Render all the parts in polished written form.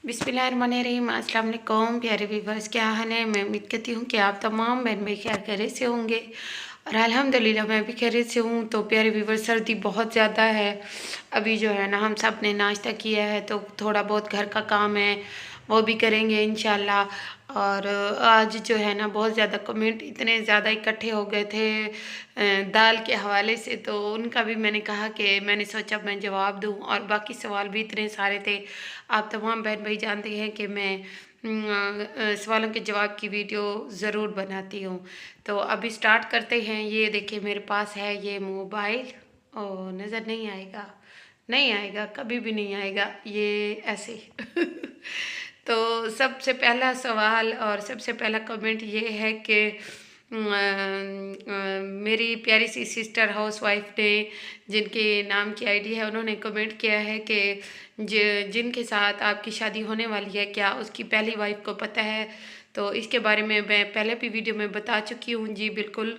बिस्मिल्लाहिर्रहमानिर्रहीम। अस्सलाम वालेकुम प्यारे व्यूवर्स, क्या हाल है। मैं उम्मीद करती हूँ कि आप तमाम बहन भाई खैरियत से होंगे और अल्हम्दुलिल्लाह मैं भी खैरियत से हूँ। तो प्यारे व्यूवर्स, सर्दी बहुत ज़्यादा है। अभी जो है ना हम सब ने नाश्ता किया है, तो थोड़ा बहुत घर का काम है वो भी करेंगे इंशाल्लाह। और आज जो है ना बहुत ज़्यादा कमेंट इतने ज़्यादा इकट्ठे हो गए थे दाल के हवाले से, तो उनका भी मैंने कहा कि मैंने सोचा मैं जवाब दूं। और बाकी सवाल भी इतने सारे थे। आप तमाम बहन भाई जानते हैं कि मैं सवालों के जवाब की वीडियो ज़रूर बनाती हूँ। तो अभी स्टार्ट करते हैं। ये देखिए मेरे पास है ये मोबाइल। ओ, नज़र नहीं आएगा, नहीं आएगा, कभी भी नहीं आएगा ये ऐसे। तो सबसे पहला सवाल और सबसे पहला कमेंट ये है कि मेरी प्यारी सी सिस्टर हाउस वाइफ ने, जिनके नाम की आईडी है, उन्होंने कमेंट किया है कि जिनके साथ आपकी शादी होने वाली है क्या उसकी पहली वाइफ को पता है। तो इसके बारे में मैं पहले भी वीडियो में बता चुकी हूँ जी, बिल्कुल।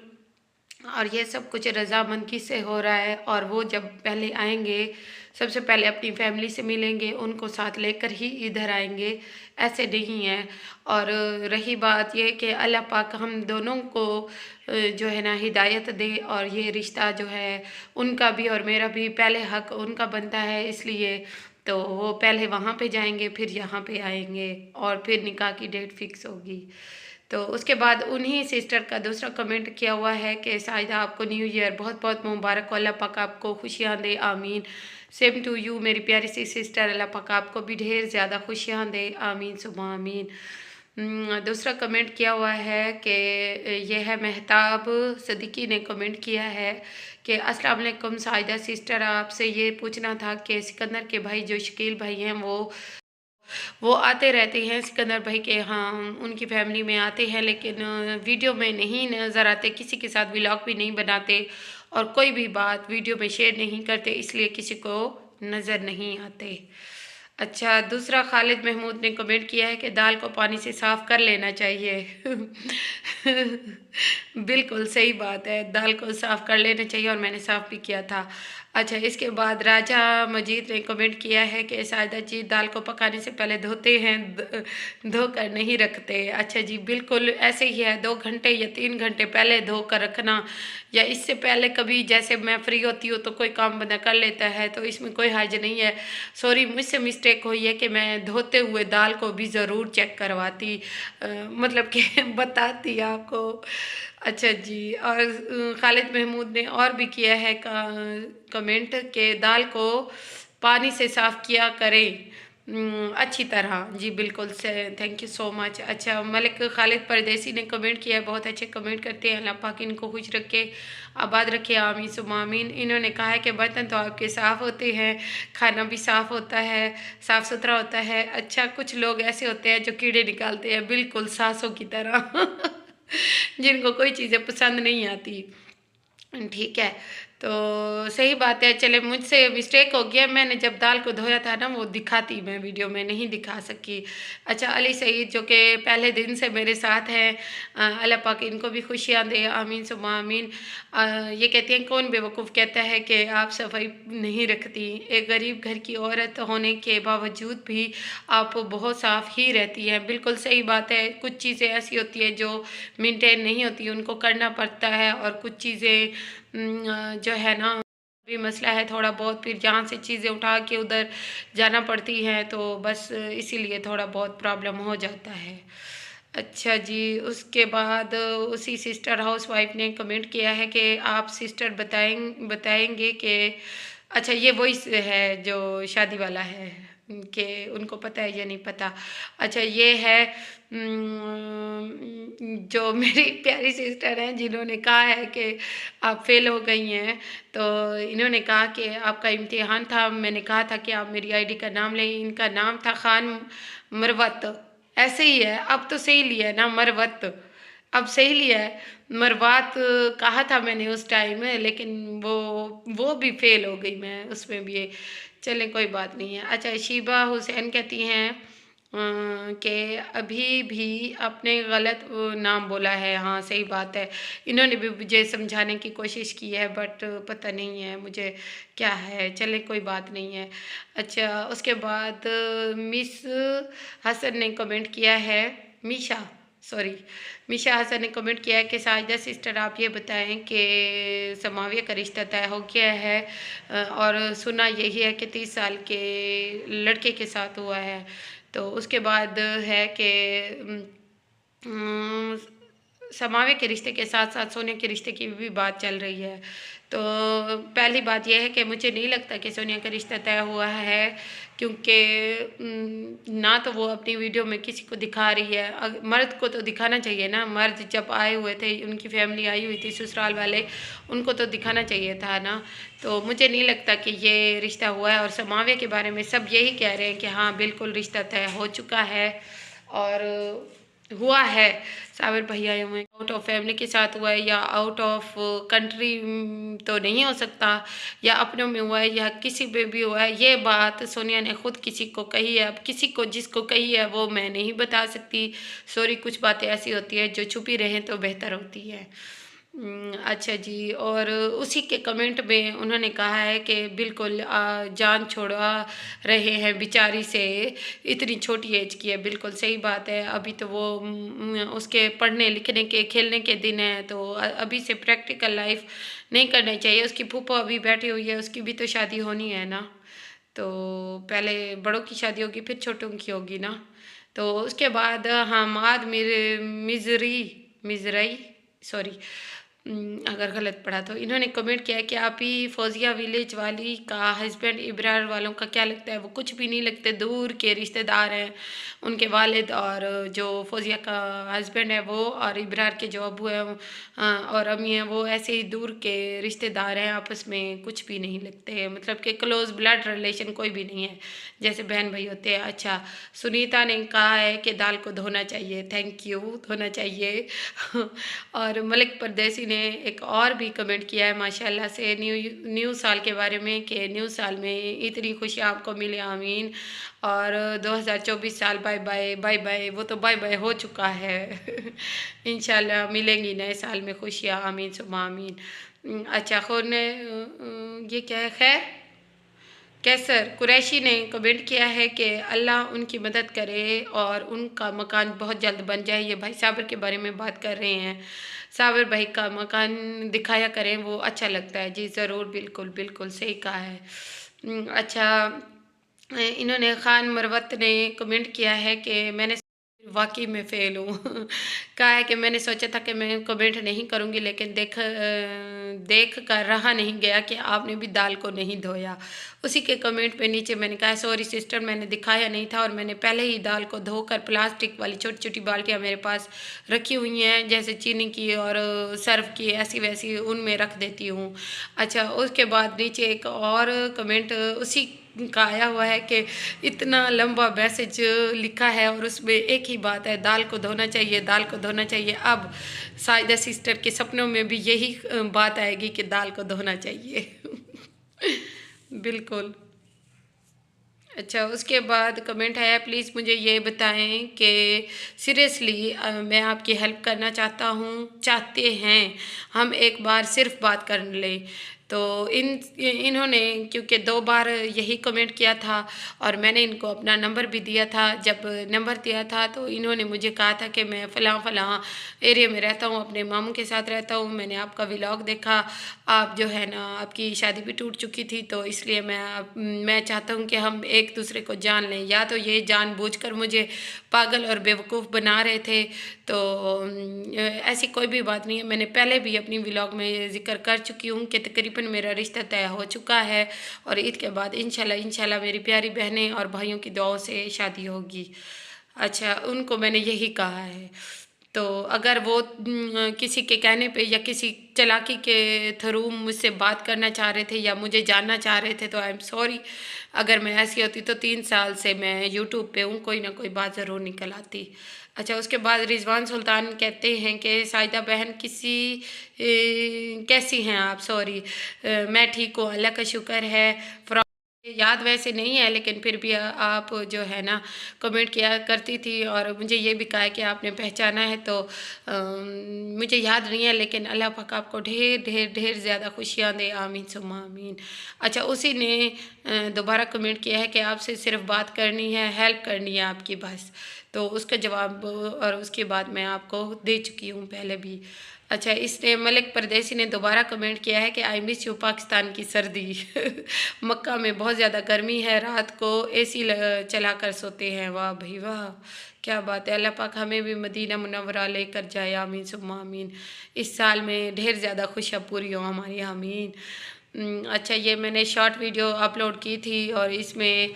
और ये सब कुछ रज़ामंदी से हो रहा है। और वो जब पहले आएंगे सबसे पहले अपनी फैमिली से मिलेंगे, उनको साथ लेकर ही इधर आएंगे, ऐसे नहीं है। और रही बात ये कि अल्लाह पाक हम दोनों को जो है ना हिदायत दे, और ये रिश्ता जो है उनका भी और मेरा भी पहले हक उनका बनता है, इसलिए तो वो पहले वहाँ पे जाएंगे फिर यहाँ पे आएंगे और फिर निकाह की डेट फिक्स होगी। तो उसके बाद उन्हीं सिस्टर का दूसरा कमेंट किया हुआ है कि शाहिदा आपको न्यू ईयर बहुत बहुत मुबारक हो, अल्लाह पाक आपको खुशियाँ दे, आमीन। सेम टू यू मेरी प्यारी सी सिस्टर, अल्लाह पाक आपको भी ढेर ज़्यादा खुशियाँ दे, आमीन सुबह आमीन। दूसरा कमेंट किया हुआ है कि यह है महताब सदीकी ने कमेंट किया है कि अस्सलाम वालेकुम शाहिदा सिस्टर, आपसे ये पूछना था कि सिकंदर के भाई जो शकील भाई हैं वो आते रहते हैं सिकंदर भाई के, हाँ उनकी फैमिली में आते हैं, लेकिन वीडियो में नहीं नज़र आते, किसी के साथ व्लॉग भी नहीं बनाते और कोई भी बात वीडियो में शेयर नहीं करते, इसलिए किसी को नज़र नहीं आते। अच्छा, दूसरा खालिद महमूद ने कमेंट किया है कि दाल को पानी से साफ़ कर लेना चाहिए। बिल्कुल सही बात है, दाल को साफ़ कर लेना चाहिए और मैंने साफ़ भी किया था। अच्छा, इसके बाद राजा मजीद ने कमेंट किया है कि शाहिदा जी दाल को पकाने से पहले धोते हैं, धो कर नहीं रखते। अच्छा जी, बिल्कुल ऐसे ही है, 2 घंटे या 3 घंटे पहले धो कर रखना, या इससे पहले कभी जैसे मैं फ्री होती हूँ तो कोई काम बंदा कर लेता है, तो इसमें कोई हर्ज नहीं है। सॉरी, मुझसे मिस्टेक हुई है कि मैं धोते हुए दाल को भी ज़रूर चेक करवाती, मतलब कि बताती आपको। अच्छा जी, और खालिद महमूद ने और भी किया है कमेंट के दाल को पानी से साफ़ किया करें अच्छी तरह। जी बिल्कुल से, थैंक यू सो मच। अच्छा, मलिक खालिद परदेसी ने कमेंट किया है, बहुत अच्छे कमेंट करते हैं, अल्लाह पाक इनको खुश रखे, आबाद रखे, आमीन सुम्मा आमीन। इन्होंने कहा है कि बर्तन तो आपके साफ़ होते हैं, खाना भी साफ़ होता है, साफ़ सुथरा होता है। अच्छा, कुछ लोग ऐसे होते हैं जो कीड़े निकालते हैं, बिल्कुल सासों की तरह। जिनको कोई चीज़ें पसंद नहीं आती। ठीक है, तो सही बात है। चले, मुझसे मिस्टेक हो गया, मैंने जब दाल को धोया था ना वो दिखाती, मैं वीडियो में नहीं दिखा सकी। अच्छा, अली सईद जो कि पहले दिन से मेरे साथ हैं, अल्लाह पाक इनको भी खुशियाँ दे, आमीन सुम्मा आमीन। ये कहती हैं कौन बेवकूफ़ कहता है कि आप सफाई नहीं रखती, एक गरीब घर की औरत होने के बावजूद भी आप बहुत साफ़ ही रहती हैं। बिल्कुल सही बात है, कुछ चीज़ें ऐसी होती हैं जो मेंटेन नहीं होती, उनको करना पड़ता है, और कुछ चीज़ें जो है ना भी मसला है थोड़ा बहुत, फिर जहाँ से चीज़ें उठा के उधर जाना पड़ती हैं, तो बस इसीलिए थोड़ा बहुत प्रॉब्लम हो जाता है। अच्छा जी, उसके बाद उसी सिस्टर हाउस वाइफ ने कमेंट किया है कि आप सिस्टर बताएंगे कि, अच्छा ये वही है जो शादी वाला है, कि उनको पता है या नहीं पता। अच्छा, ये है जो मेरी प्यारी सिस्टर हैं जिन्होंने कहा है कि आप फेल हो गई हैं, तो इन्होंने कहा कि आपका इम्तिहान था, मैंने कहा था कि आप मेरी आईडी का नाम लें, इनका नाम था खान मरवत, ऐसे ही है, अब तो सही लिया है ना मरवत, अब सही लिया है। मरवात कहा था मैंने उस टाइम में, लेकिन वो भी फेल हो गई मैं उसमें भी। चलें कोई बात नहीं है। अच्छा, शीबा हुसैन कहती हैं कि अभी भी आपने गलत नाम बोला है। हाँ सही बात है, इन्होंने भी मुझे समझाने की कोशिश की है, बट पता नहीं है मुझे क्या है, चले कोई बात नहीं है। अच्छा, उसके बाद मिस हसन ने कमेंट किया है, मीशा हसन ने कमेंट किया है कि साजिदा सिस्टर आप ये बताएं कि समाविया का रिश्ता तय हो गया है और सुना यही है कि 30 साल के लड़के के साथ हुआ है। तो उसके बाद है कि समावे के रिश्ते के साथ साथ सोनिया के रिश्ते की भी बात चल रही है। तो पहली बात यह है कि मुझे नहीं लगता कि सोनिया का रिश्ता तय हुआ है, क्योंकि ना तो वो अपनी वीडियो में किसी को दिखा रही है। मर्द को तो दिखाना चाहिए ना, मर्द जब आए हुए थे, उनकी फैमिली आई हुई थी, ससुराल वाले, उनको तो दिखाना चाहिए था ना। तो मुझे नहीं लगता कि ये रिश्ता हुआ है। और समावे के बारे में सब यही कह रहे हैं कि हाँ बिल्कुल रिश्ता तय हो चुका है और हुआ है। साबिर भैया में आउट ऑफ फैमिली के साथ हुआ है या आउट ऑफ कंट्री तो नहीं हो सकता, या अपनों में हुआ है या किसी पे भी हुआ है। ये बात सोनिया ने खुद किसी को कही है। अब किसी को जिसको कही है वो मैं नहीं बता सकती, सॉरी। कुछ बातें ऐसी होती है जो छुपी रहें तो बेहतर होती है। अच्छा जी। और उसी के कमेंट में उन्होंने कहा है कि बिल्कुल जान छोड़ा रहे हैं बेचारी से, इतनी छोटी एज की है। बिल्कुल सही बात है। अभी तो वो उसके पढ़ने लिखने के खेलने के दिन है, तो अभी से प्रैक्टिकल लाइफ नहीं करनी चाहिए। उसकी फूफा अभी बैठी हुई है, उसकी भी तो शादी होनी है ना। तो पहले बड़ों की शादी होगी फिर छोटों की होगी ना। तो उसके बाद हमाद मिजरई सॉरी अगर गलत पढ़ा तो, इन्होंने कमेंट किया है कि आप ही फौजिया विलेज वाली का हस्बैंड इब्रार वालों का क्या लगता है? वो कुछ भी नहीं लगते, दूर के रिश्तेदार हैं उनके वालिद, और जो फौजिया का हस्बैंड है वो और इब्रार के जो अबू हैं और अम्मी हैं वो ऐसे ही दूर के रिश्तेदार हैं, आपस में कुछ भी नहीं लगते हैं। मतलब कि क्लोज ब्लड रिलेशन कोई भी नहीं है, जैसे बहन भाई होते हैं। अच्छा, सुनीता ने कहा है कि दाल को धोना चाहिए, थैंक यू, धोना चाहिए। और मलिक परदेसी ने एक और भी कमेंट किया है माशाल्लाह से न्यू साल के बारे में, कि न्यू साल में इतनी खुशी आपको मिले, आमीन। और 2024 साल बाय बाय बाय बाय, वो तो बाय बाय हो चुका है। इंशाल्लाह मिलेंगी नए साल में खुशियाँ, आमीन सुमा आमीन। अच्छा, खुद ने ये क्या है, खैर कैसर कुरैशी ने कमेंट किया है कि अल्लाह उनकी मदद करे और उनका मकान बहुत जल्द बन जाए। ये भाई साबिर के बारे में बात कर रहे हैं, साबिर भाई का मकान दिखाया करें, वो अच्छा लगता है। जी ज़रूर, बिल्कुल बिल्कुल सही कहा है। अच्छा, इन्होंने खान मरवत ने कमेंट किया है कि मैंने वाकई में फ़ेल हूँ। कहा है कि मैंने सोचा था कि मैं कमेंट नहीं करूँगी, लेकिन देख कर रहा नहीं गया कि आपने भी दाल को नहीं धोया। उसी के कमेंट पे नीचे मैंने कहा सॉरी सिस्टर, मैंने दिखाया नहीं था और मैंने पहले ही दाल को धोकर प्लास्टिक वाली छोटी छोटी बाल्टियाँ मेरे पास रखी हुई हैं, जैसे चीनी की और सर्फ की, ऐसी वैसी उनमें रख देती हूँ। अच्छा, उसके बाद नीचे एक और कमेंट उसी का आया हुआ है कि इतना लंबा मैसेज लिखा है और उसमें एक ही बात है, दाल को धोना चाहिए, दाल को धोना चाहिए। अब साजिदा सिस्टर के सपनों में भी यही बात आएगी कि दाल को धोना चाहिए। बिल्कुल। अच्छा, उसके बाद कमेंट आया, प्लीज़ मुझे ये बताएं कि सीरियसली मैं आपकी हेल्प करना चाहते हैं, हम एक बार सिर्फ बात कर लें। तो इन्होंने क्योंकि 2 बार यही कमेंट किया था और मैंने इनको अपना नंबर भी दिया था। जब नंबर दिया था तो इन्होंने मुझे कहा था कि मैं फ़लाँ एरिया में रहता हूँ, अपने मामू के साथ रहता हूँ, मैंने आपका व्लॉग देखा, आप जो है ना आपकी शादी भी टूट चुकी थी, तो इसलिए मैं चाहता हूँ कि हम एक दूसरे को जान लें। या तो ये जानबूझकर मुझे पागल और बेवकूफ़ बना रहे थे, तो ऐसी कोई भी बात नहीं है। मैंने पहले भी अपनी व्लॉग में ज़िक्र कर चुकी हूँ कि तकरीबन मेरा रिश्ता तय हो चुका है और ईद के बाद इंशाल्लाह मेरी प्यारी बहनें और भाइयों की दुआओं से शादी होगी। अच्छा, उनको मैंने यही कहा है। तो अगर वो किसी के कहने पे या किसी चालाकी के थ्रू मुझसे बात करना चाह रहे थे या मुझे जानना चाह रहे थे, तो आई एम सॉरी। अगर मैं ऐसी होती तो 3 साल से मैं यूट्यूब पे हूँ, कोई ना कोई बात ज़रूर निकल आती। अच्छा, उसके बाद रिजवान सुल्तान कहते हैं कि साजिदा बहन कैसी हैं आप? सॉरी, मैं ठीक हूँ, अल्लाह का शुक्र है। याद वैसे नहीं है, लेकिन फिर भी आप जो है ना कमेंट किया करती थी, और मुझे ये भी कहा है कि आपने पहचाना है, तो मुझे याद नहीं है, लेकिन अल्लाह पाक आपको ढेर ढेर ढेर ज़्यादा खुशियाँ दे, आमीन सुम्मा आमीन। अच्छा, उसी ने दोबारा कमेंट किया है कि आपसे सिर्फ बात करनी है, हेल्प करनी है आपकी बस। तो उसका जवाब और उसके बाद मैं आपको दे चुकी हूँ पहले भी। अच्छा, इसने मलिक परदेसी ने दोबारा कमेंट किया है कि आई मिस यू पाकिस्तान की सर्दी। मक्का में बहुत ज़्यादा गर्मी है, रात को एसी चला कर सोते हैं। वाह भाई वाह, क्या बात है। अल्लाह पाक हमें भी मदीना मुनव्वरा लेकर जाए, आमीन सुम्मा आमीन। इस साल में ढेर ज़्यादा खुशियाँ पूरी हो हमारी, आमीन। अच्छा, ये मैंने शॉर्ट वीडियो अपलोड की थी, और इसमें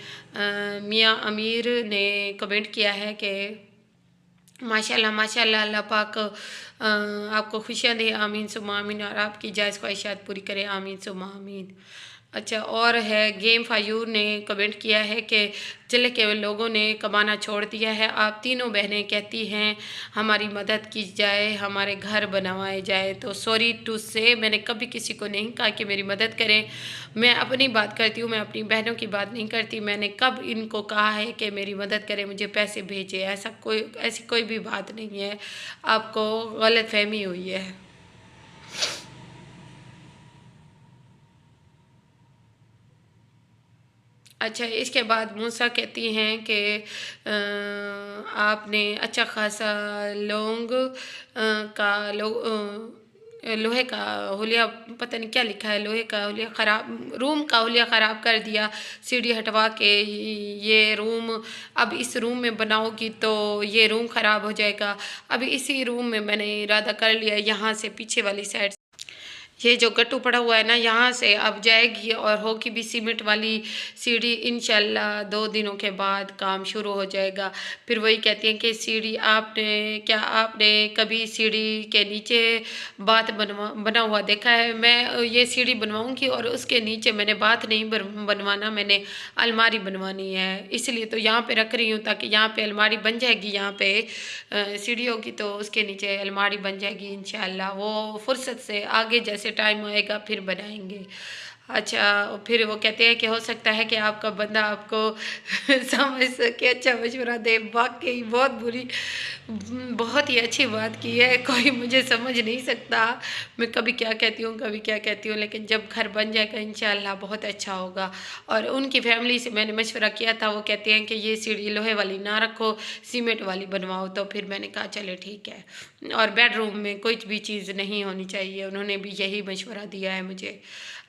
मियाँ अमीर ने कमेंट किया है कि माशाल्लाह माशाल्लाह, अल्लाह पाक आपको खुशियाँ दे, आमीन सुम्मा आमीन, और आपकी जायज़ ख्वाहिशात पूरी करे, आमीन सुम्मा आमीन। अच्छा, और है गेम फायूर ने कमेंट किया है कि जिले के लोगों ने कमाना छोड़ दिया है, आप तीनों बहनें कहती हैं हमारी मदद की जाए, हमारे घर बनवाए जाए। तो सॉरी टू से, मैंने कभी किसी को नहीं कहा कि मेरी मदद करें। मैं अपनी बात करती हूँ, मैं अपनी बहनों की बात नहीं करती। मैंने कब इनको कहा है कि मेरी मदद करें, मुझे पैसे भेजें? ऐसी कोई भी बात नहीं है, आपको गलत फहमी हुई है। अच्छा, इसके बाद मूसा कहती हैं कि आपने अच्छा खासा लौंग का लोहे का हुलिया, पता नहीं क्या लिखा है, लोहे का हुलिया ख़राब, रूम का हुलिया ख़राब कर दिया, सीढ़ी हटवा के। ये रूम, अब इस रूम में बनाओगी तो ये रूम ख़राब हो जाएगा। अभी इसी रूम में मैंने इरादा कर लिया, यहाँ से पीछे वाली साइड, ये जो गट्टू पड़ा हुआ है ना, यहाँ से अब जाएगी, और होगी भी सीमेंट वाली सीढ़ी। इंशाल्लाह 2 दिनों के बाद काम शुरू हो जाएगा। फिर वही कहती हैं कि सीढ़ी, आपने कभी सीढ़ी के नीचे बाथ बना हुआ देखा है? मैं ये सीढ़ी बनवाऊंगी, और उसके नीचे मैंने बाथ नहीं बनवाना, मैंने अलमारी बनवानी है। इसलिए तो यहाँ पे रख रही हूँ, ताकि यहाँ पे अलमारी बन जाएगी, यहाँ पे सीढ़ी होगी तो उसके नीचे अलमारी बन जाएगी इंशाल्लाह। वो फुर्सत से आगे जैसे टाइम आएगा फिर बनाएंगे। अच्छा, फिर वो कहते हैं कि हो सकता है कि आपका बंदा आपको समझ सके, अच्छा मशवरा दे। वाकई बहुत ही अच्छी बात की है, कोई मुझे समझ नहीं सकता, मैं कभी क्या कहती हूँ कभी क्या कहती हूँ, लेकिन जब घर बन जाएगा इंशाल्लाह बहुत अच्छा होगा। और उनकी फैमिली से मैंने मशवरा किया था, वो कहते हैं कि ये सीढ़ी लोहे वाली ना रखो, सीमेंट वाली बनवाओ। तो फिर मैंने कहा चले ठीक है। और बेडरूम में कोई भी चीज़ नहीं होनी चाहिए, उन्होंने भी यही मशवरा दिया है मुझे।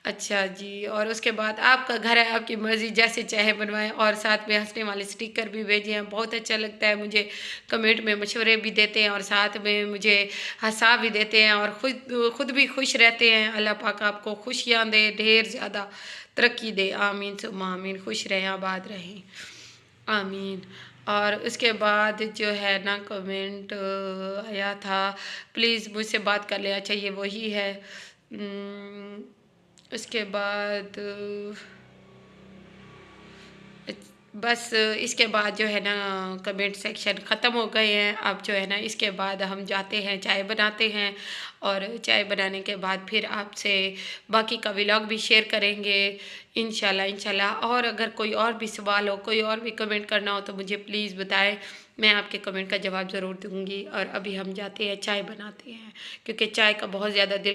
अच्छा जी, और उसके बाद आपका घर है, आपकी मर्ज़ी, जैसे चाहे बनवाएं। और साथ में हंसने वाले स्टिकर भी भेजे हैं, बहुत अच्छा लगता है मुझे। कमेंट में मशवरे भी देते हैं, और साथ में मुझे हंसा भी देते हैं, और खुद भी खुश रहते हैं। अल्लाह पाक आपको खुशियाँ दे, ढेर ज़्यादा तरक्की दे, आमीन सुम्मा आमीन। खुश रहें, आबाद रहें, आमीन। और उसके बाद जो है ना कमेंट आया था, प्लीज़ मुझसे बात कर ले। अच्छा, ये वही है। उसके बाद बस इसके बाद जो है ना कमेंट सेक्शन ख़त्म हो गए हैं। अब जो है ना इसके बाद हम जाते हैं चाय बनाते हैं, और चाय बनाने के बाद फिर आपसे बाकी का व्लॉग भी शेयर करेंगे इंशाल्लाह इंशाल्लाह। और अगर कोई और भी सवाल हो, कोई और भी कमेंट करना हो, तो मुझे प्लीज़ बताएं, मैं आपके कमेंट का जवाब ज़रूर दूँगी। और अभी हम जाते हैं चाय बनाते हैं, क्योंकि चाय का बहुत ज़्यादा दिल